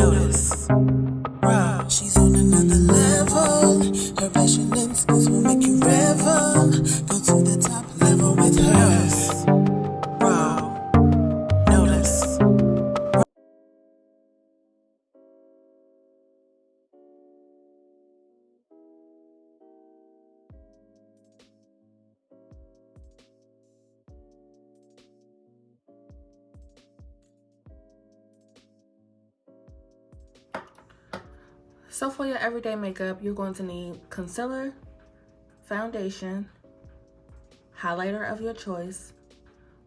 Notice, bruh, she's on another level. Her passion and skills will make you revel. Go to the top level with her. Notice, bruh, notice. So for your everyday makeup, you're going to need concealer, foundation, highlighter of your choice,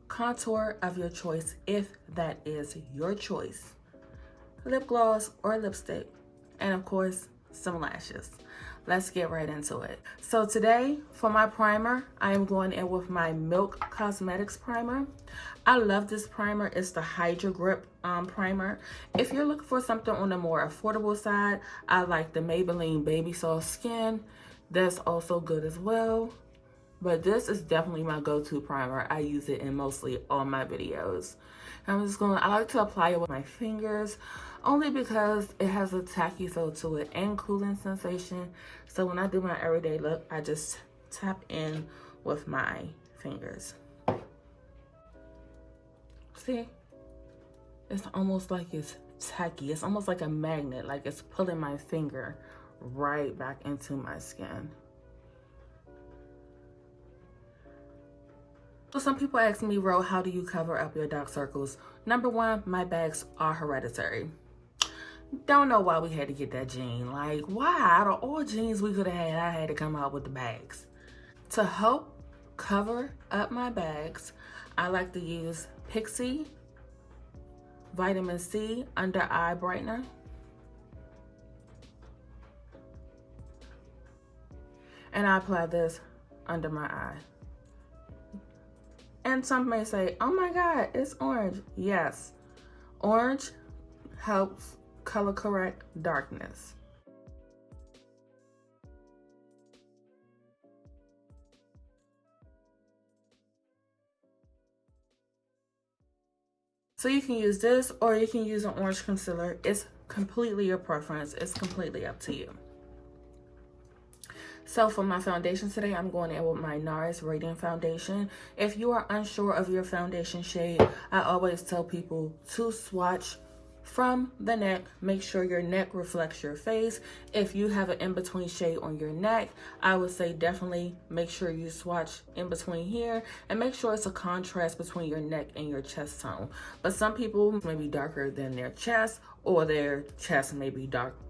contour of your choice if that is your choice, lip gloss or lipstick, and of course, some lashes. Let's get right into it. So today, for my primer, I am going in with my Milk Cosmetics primer. I love this primer. It's the Hydra Grip primer. If you're looking for something on the more affordable side, I like the Maybelline Baby Soft Skin. That's also good as well. But this is definitely my go-to primer. I use it in mostly all my videos. I like to apply it with my fingers only because it has a tacky feel to it and cooling sensation. So when I do my everyday look, I just tap in with my fingers. See? It's almost like it's tacky. It's almost like a magnet, like it's pulling my finger right back into my skin. So some people ask me, Ro, how do you cover up your dark circles? Number one, my bags are hereditary. Don't know why we had to get that gene. Like, why? Out of all genes we could have had, I had to come out with the bags. To help cover up my bags, I like to use Pixie Vitamin C Under Eye Brightener. And I apply this under my eye. And some may say, oh my God, it's orange. Yes, orange helps color correct darkness. So you can use this or you can use an orange concealer. It's completely your preference. It's completely up to you. So for my foundation today, I'm going in with my Nars Radiant Foundation. If you are unsure of your foundation shade, I always tell people to swatch from the neck. Make sure your neck reflects your face. If you have an in-between shade on your neck, I would say definitely make sure you swatch in between here and make sure it's a contrast between your neck and your chest tone. But some people may be darker than their chest, or their chest may be darker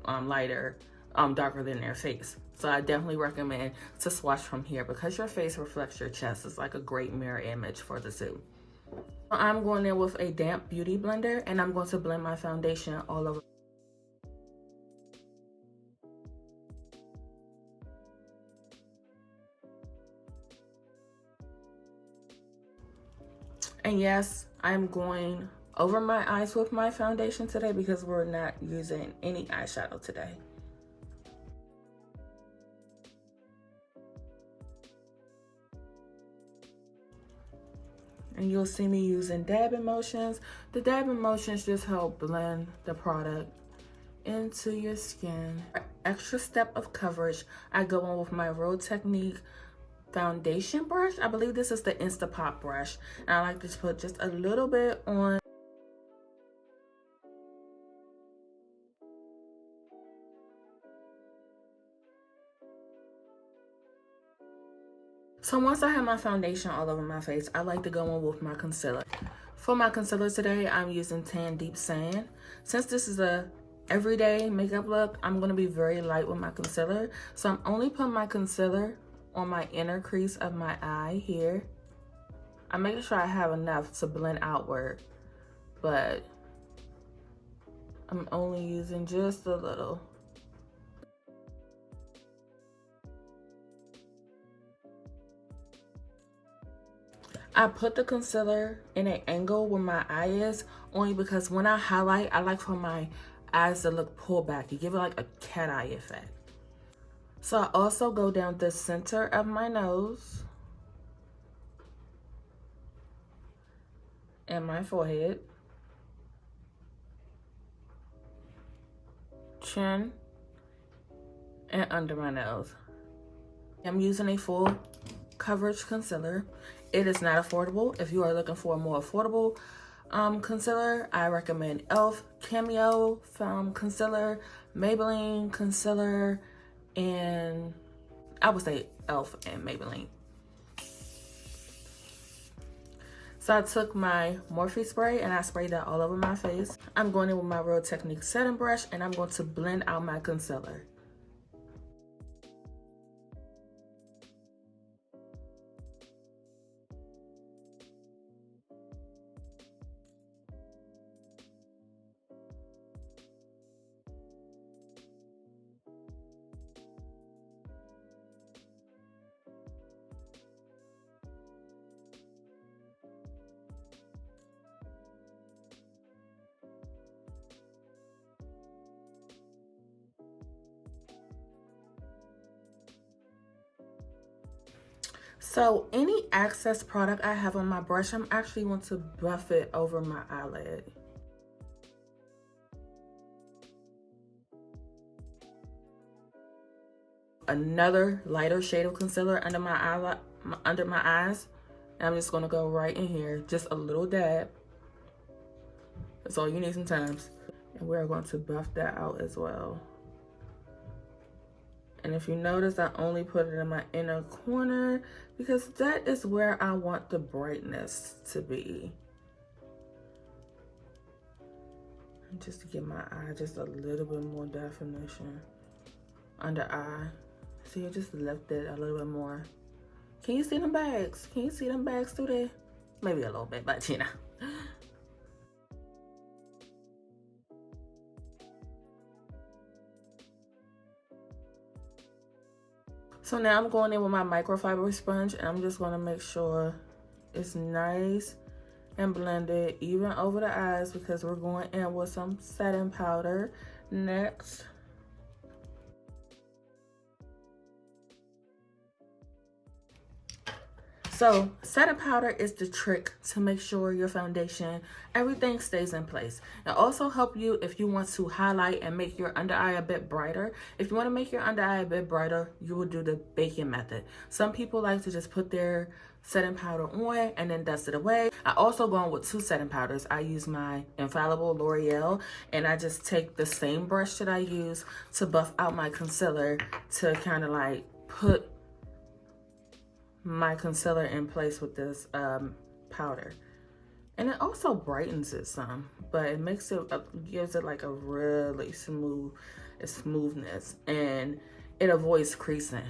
than their face. So I definitely recommend to swatch from here because your face reflects your chest. It's like a great mirror image for the two. I'm going in with a damp beauty blender and I'm going to blend my foundation all over. And yes, I'm going over my eyes with my foundation today because we're not using any eyeshadow today. And you'll see me using dabbing motions. The dabbing motions just help blend the product into your skin. Extra step of coverage, I go in with my Real Technique foundation brush. I believe this is the Instapop brush. And I like to put just a little bit on. So once I have my foundation all over my face, I like to go in with my concealer. For my concealer today, I'm using Tan Deep Sand. Since this is a everyday makeup look, I'm going to be very light with my concealer. So I'm only putting my concealer on my inner crease of my eye here. I'm making sure I have enough to blend outward, but I'm only using just a little. I put the concealer in an angle where my eye is, only because when I highlight, I like for my eyes to look pulled back. You give it like a cat eye effect. So I also go down the center of my nose and my forehead. chin, and under my nose. I'm using a full coverage concealer. It is not affordable. If you are looking for a more affordable concealer, I recommend e.l.f. Cameo concealer, Maybelline concealer, and I would say e.l.f. and Maybelline. So I took my Morphe spray and I sprayed that all over my face. I'm going in with my Real Technique setting brush and I'm going to blend out my concealer. So any excess product I have on my brush, I'm actually going to buff it over my eyelid. Another lighter shade of concealer under my eyes. And I'm just gonna go right in here, just a little dab. That's all you need sometimes. And we're going to buff that out as well. And if you notice, I only put it in my inner corner because that is where I want the brightness to be. And just to give my eye just a little bit more definition. Under eye. See, I just lifted a little bit more. Can you see them bags? Can you see them bags through there? Maybe a little bit, but you know. So now I'm going in with my microfiber sponge and I'm just going to make sure it's nice and blended even over the eyes because we're going in with some setting powder next. So setting powder is the trick to make sure your foundation, everything stays in place. It also help you if you want to highlight and make your under eye a bit brighter. If you want to make your under eye a bit brighter, you will do the baking method. Some people like to just put their setting powder on and then dust it away. I also go on with two setting powders. I use my Infallible L'Oreal and I just take the same brush that I use to buff out my concealer to kind of like put my concealer in place with this powder. And it also brightens it some, but it makes it, gives it like a really smoothness, and it avoids creasing.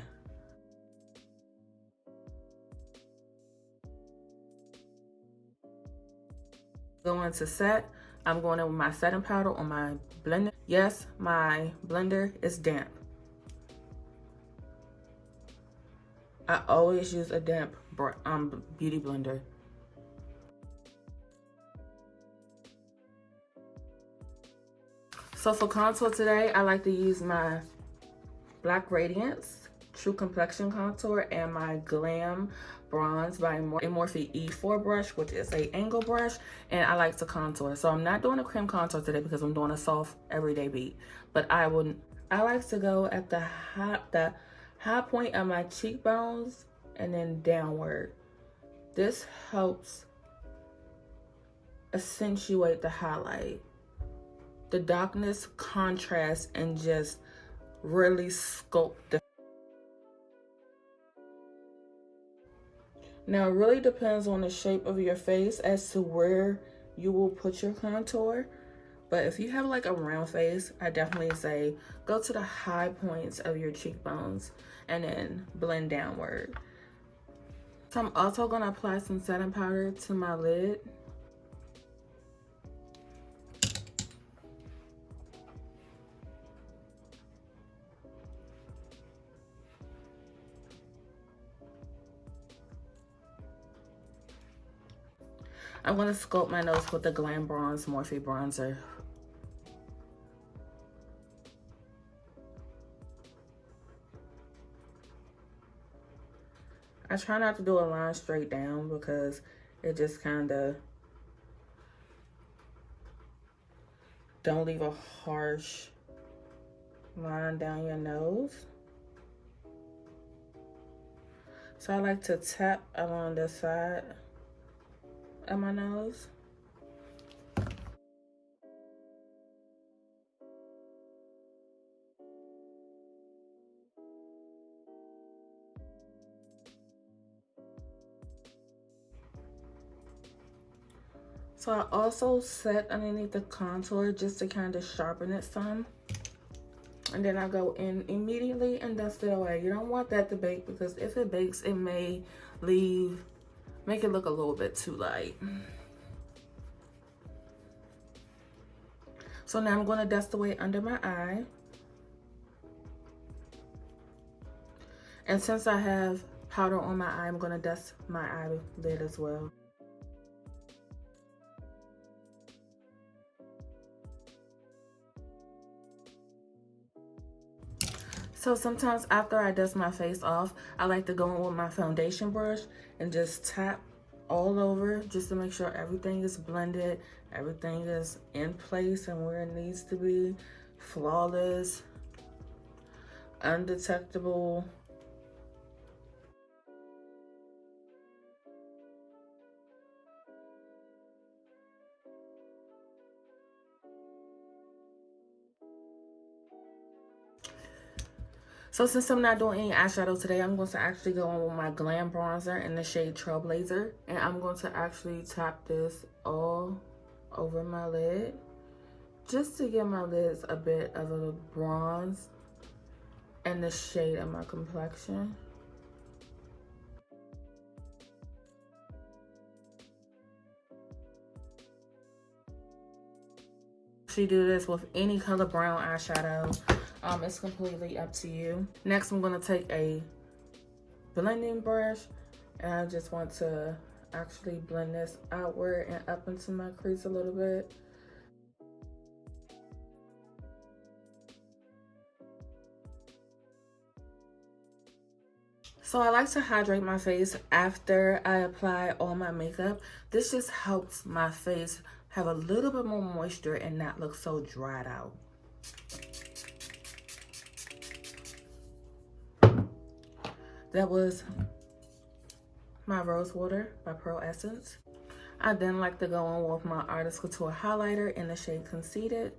Going to set, I'm going in with my setting powder on my blender. Yes, my blender is damp. I always use a damp beauty blender. So for contour today, I like to use my Black Radiance True Complexion Contour and my Glam Bronze by Morphe E4 brush, which is a angle brush, and I like to contour. So I'm not doing a cream contour today because I'm doing a soft everyday beat, but I like to go at the high point of my cheekbones and then downward. This helps accentuate the highlight, the darkness, contrast, and just really sculpt the. Now it really depends on the shape of your face as to where you will put your contour. But if you have like a round face, I definitely say go to the high points of your cheekbones and then blend downward. So I'm also gonna apply some setting powder to my lid. I'm gonna sculpt my nose with the Glam Bronze Morphe bronzer. I try not to do a line straight down because it just kind of don't leave a harsh line down your nose. So I like to tap along the side of my nose. So I also set underneath the contour just to kind of sharpen it some. And then I go in immediately and dust it away. You don't want that to bake because if it bakes, it may make it look a little bit too light. So now I'm going to dust away under my eye. And since I have powder on my eye, I'm going to dust my eyelid as well. So sometimes after I dust my face off, I like to go in with my foundation brush and just tap all over just to make sure everything is blended, everything is in place and where it needs to be, flawless, undetectable. So since I'm not doing any eyeshadow today, I'm going to actually go on with my Glam bronzer in the shade Trailblazer. And I'm going to actually tap this all over my lid, just to give my lids a bit of a bronze and the shade of my complexion. You do this with any color brown eyeshadow. It's completely up to you. Next, I'm gonna take a blending brush and I just want to actually blend this outward and up into my crease a little bit. So I like to hydrate my face after I apply all my makeup. This just helps my face have a little bit more moisture and not look so dried out. That was my Rose Water by Pearl Essence. I then like to go on with my Artist Couture highlighter in the shade Conceited.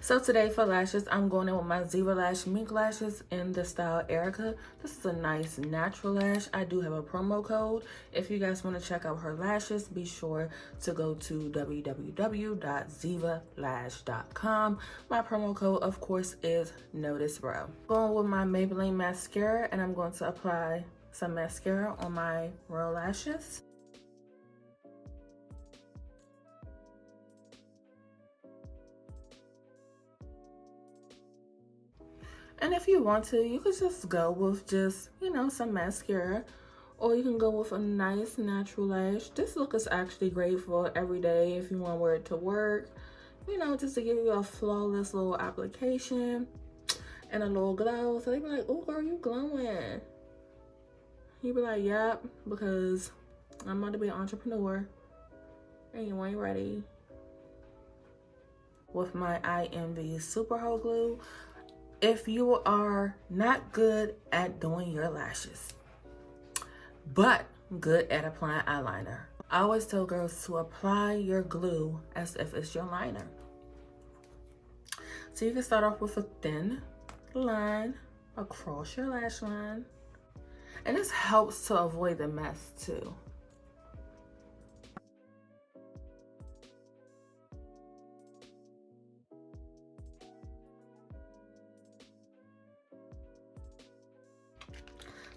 So today for lashes, I'm going in with my Ziva Lash Mink lashes in the style Erica. This is a nice natural lash. I do have a promo code. If you guys want to check out her lashes, be sure to go to www.zivalash.com. My promo code, of course, is NoticeBro. Going with my Maybelline mascara, and I'm going to apply some mascara on my row lashes. And if you want to, you could just go with just, you know, some mascara. Or you can go with a nice natural lash. This look is actually great for every day if you want to wear it to work. You know, just to give you a flawless little application and a little glow. So they be like, oh girl, you glowing. You be like, yep, because I'm about to be an entrepreneur. And you ain't ready. With my IMV Super Hold Glue. If you are not good at doing your lashes, but good at applying eyeliner, I always tell girls to apply your glue as if it's your liner. So you can start off with a thin line across your lash line. And this helps to avoid the mess too.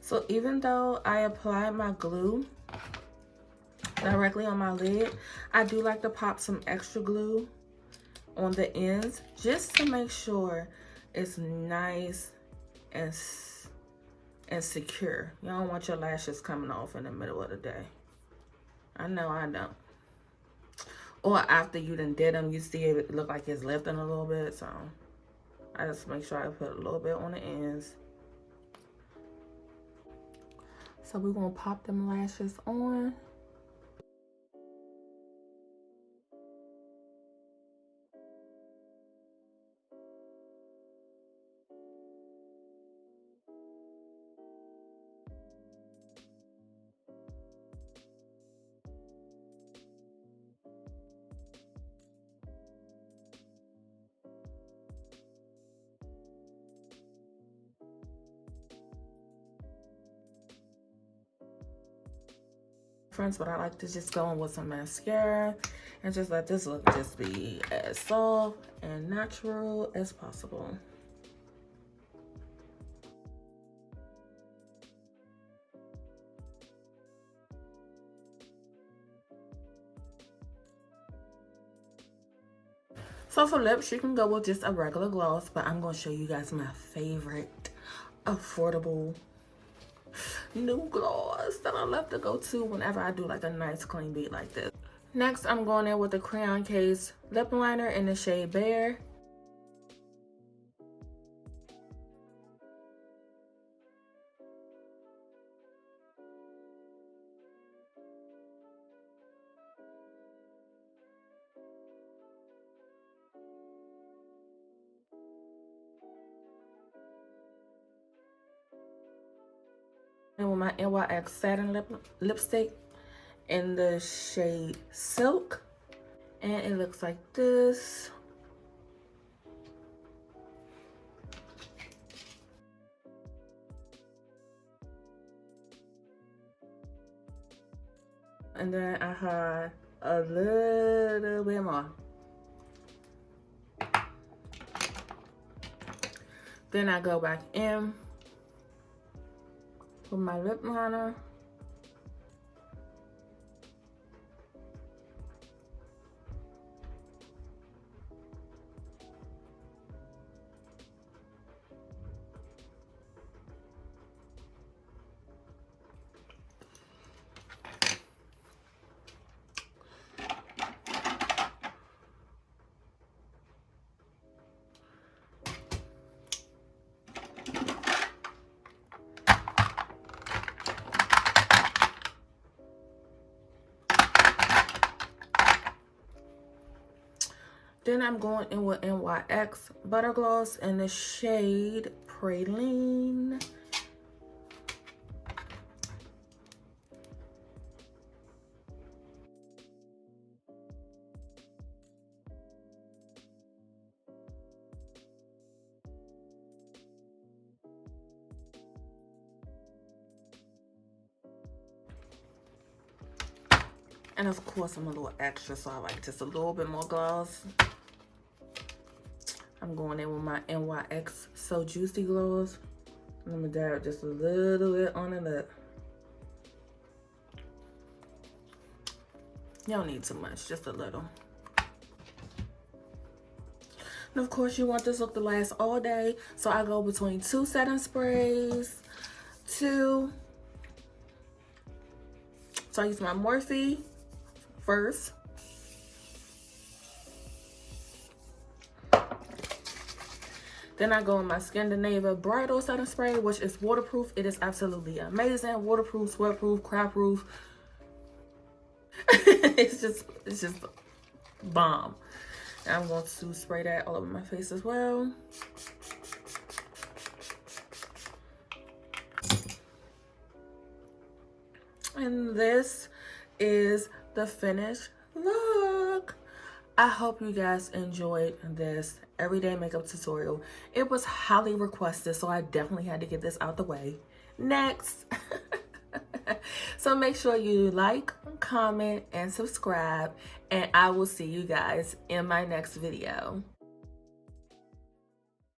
So even though I apply my glue directly on my lid, I do like to pop some extra glue on the ends just to make sure it's nice and secure. You don't want your lashes coming off in the middle of the day. I know I don't. Or after you done did them, you see it look like it's lifting a little bit, so I just make sure I put a little bit on the ends. So we're gonna pop them lashes on. But I like to just go in with some mascara and just let this look just be as soft and natural as possible. So for lips, you can go with just a regular gloss, but I'm going to show you guys my favorite affordable new gloss that I love to go to whenever I do like a nice clean beat like this. Next, I'm going in with the Crayon Case lip liner in the shade Beige. And with my NYX satin lipstick in the shade Silk, and it looks like this. And then I had a little bit more. Then I go back in with my lip liner. Then I'm going in with NYX Butter Gloss in the shade Prailine. And of course, I'm a little extra, so I like just a little bit more gloss. I'm going in with my NYX So Juicy gloss. I'm gonna dab just a little bit on the lip. You don't need too much, just a little. And of course, you want this look to last all day, so I go between 2 setting sprays, so I use my Morphe first. Then I go in my Dinavia Bridal Setting Spray, which is waterproof. It is absolutely amazing. Waterproof, sweatproof, crowdproof. It's just bomb. And I'm going to spray that all over my face as well. And this is the finished look. I hope you guys enjoyed this everyday makeup tutorial. It was highly requested, so I definitely had to get this out the way. Next. So make sure you like, comment, and subscribe, and I will see you guys in my next video.